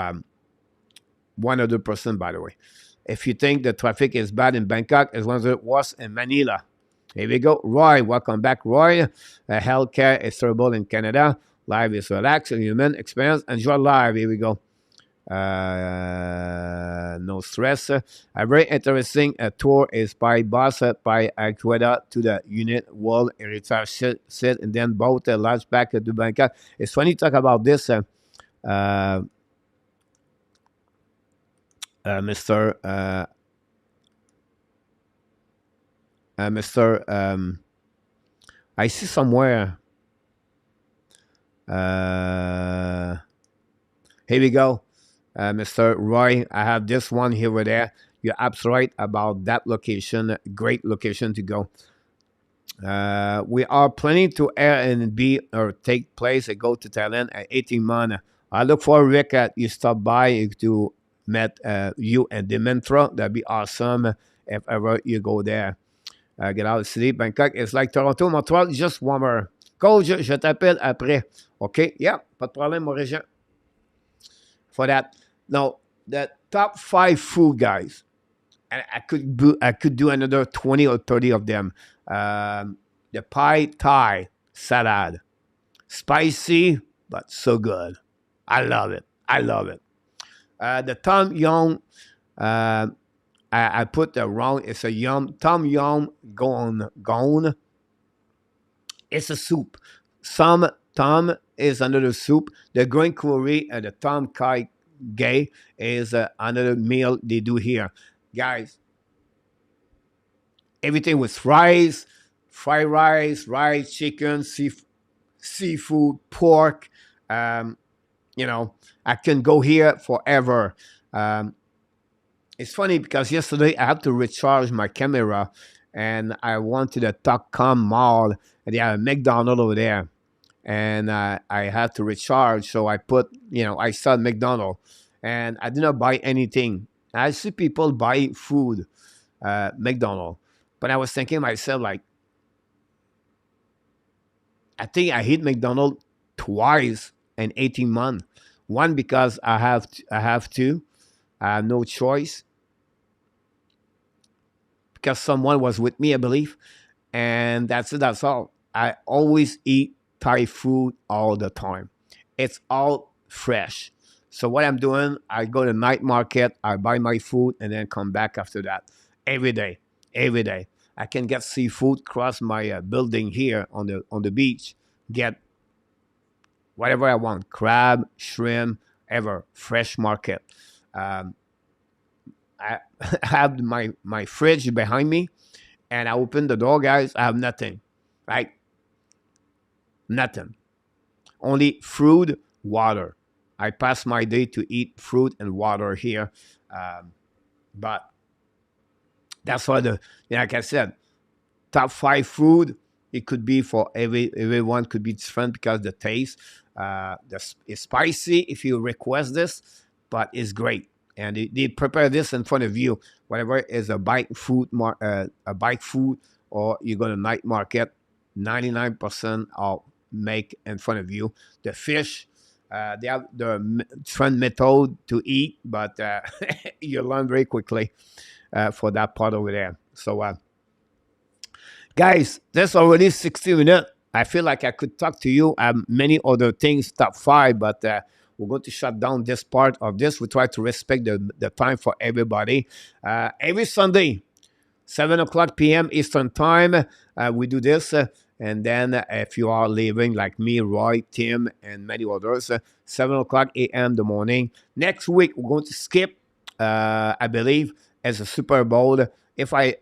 100%, by the way. If you think the traffic is bad in Bangkok, it's one of the worst in Manila. Here we go. Roy, welcome back, Roy. Healthcare is terrible in Canada. Life is relaxed and human experience. Enjoy life. Here we go. No stress. A very interesting tour is by bus by Aqueda to the Unit World Heritage Sit and then boat lodge back to Bangkok. It's funny to talk about this, uh, Mr. Mr. I see somewhere. Uh, Here we go. Mr. Roy, I have this one here or there. You're absolutely right about that location. Great location to go. We are planning to Airbnb or take place and go to Thailand at 18 months. I look forward, Rick, at you stop by to meet you and Dimentra. That'd be awesome if ever you go there. Get out of the city. Bangkok is like Toronto, Montreal, just warmer. Coach, je t'appelle après. OK? Yeah, pas de problème, Maurice, for that. Now, the top 5 food, guys, and I could do another 20 or 30 of them. The Pai Thai salad, spicy but so good. I love it. I love it. The Tom Yum, uh, I put the wrong. It's a yum Tom Yum gone. It's a soup. Some Tom is another soup. The green curry and the Tom Kai Gay is another meal they do here, guys. Everything with rice, fried rice, chicken, seafood, pork. Um, you know, I can go here forever. Um, it's funny because yesterday I had to recharge my camera and I went to the Tokam Mall and they have a McDonald's over there. And I had to recharge. So I put, I saw McDonald's and I did not buy anything. I see people buy food, McDonald's. But I was thinking to myself, like, I think I hit McDonald's twice in 18 months. One because I have to, I have no choice because someone was with me, I believe, and that's it. That's all. I always eat Thai food all the time. It's all fresh. So what I'm doing, I go to night market, I buy my food, and then come back after that every day, every day. I can get seafood cross my building here on the beach. Get whatever I want: crab, shrimp, ever fresh market. Um, I have my fridge behind me, and I open the door, guys. I have nothing, right? Nothing. Only fruit, water. I pass my day to eat fruit and water here, but that's why like I said, top 5 food. It could be for everyone could be different because the taste, is spicy if you request this, but it's great. And they prepare this in front of you. Whatever is a bike food, or you go to night market, 99% of make in front of you. The fish, they have the different method to eat, but you learn very quickly for that part over there. So, guys, that's already 60 minutes. I feel like I could talk to you many other things, top 5, but we're going to shut down this part of this. We try to respect the time for everybody. Every Sunday, 7 o'clock p.m. Eastern Time, we do this. And then if you are leaving like me, Roy, Tim, and many others, 7 o'clock a.m. the morning. Next week, we're going to skip, I believe, as a Super Bowl. If I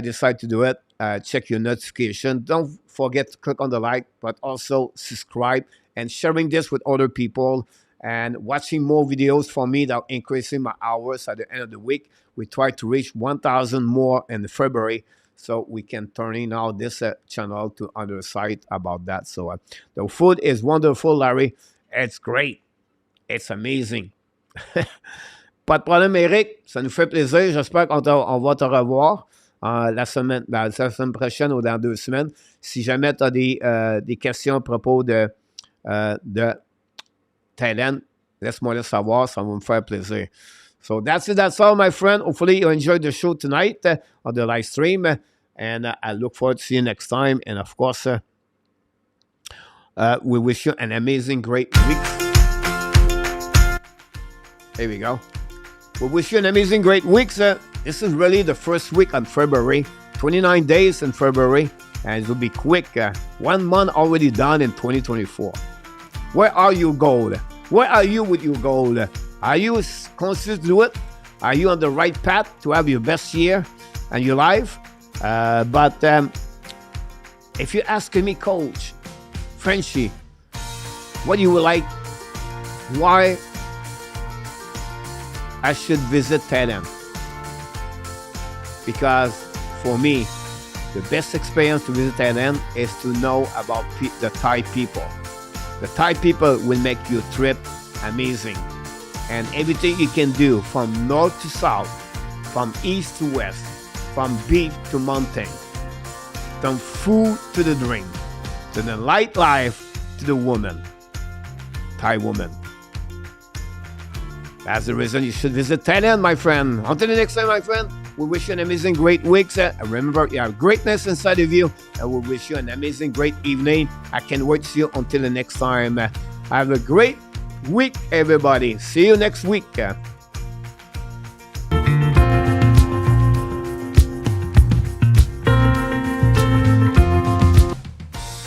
decide to do it, check your notification. Don't forget to click on the like, but also subscribe and sharing this with other people and watching more videos for me that increasing my hours at the end of the week. We try to reach 1,000 more in February, so we can turn in now this channel to other site about that. So the food is wonderful, Larry. It's great. It's amazing. Pas de problème, Eric. Ça nous fait plaisir. J'espère qu'on va te revoir la semaine prochaine ou dans 2 semaines. Si jamais tu as des questions à propos de Thailand, laisse-moi le savoir. Ça va me faire plaisir. So that's it. That's all, my friend. Hopefully you enjoyed the show tonight on the live stream. And I look forward to seeing you next time. And of course, we wish you an amazing, great week. There we go. We wish you an amazing, great week. This is really the first week on February. 29 days in February. And it will be quick. 1 month already done in 2024. Where are you, goal? Where are you with your goal? Are you conscious to do it? Are you on the right path to have your best year and your life? But if you're asking me, Coach, Frenchy, what do you like? Why I should visit Thailand? Because for me, the best experience to visit Thailand is to know about the Thai people. The Thai people will make your trip amazing. And everything you can do from north to south, from east to west, from beach to mountain, from food to the drink, to the light life to the woman, Thai woman. That's the reason you should visit Thailand, my friend. Until the next time, my friend, we wish you an amazing, great week. Remember, you have greatness inside of you, and we wish you an amazing, great evening. I can't wait to see you until the next time. Have a great week, everybody. See you next week.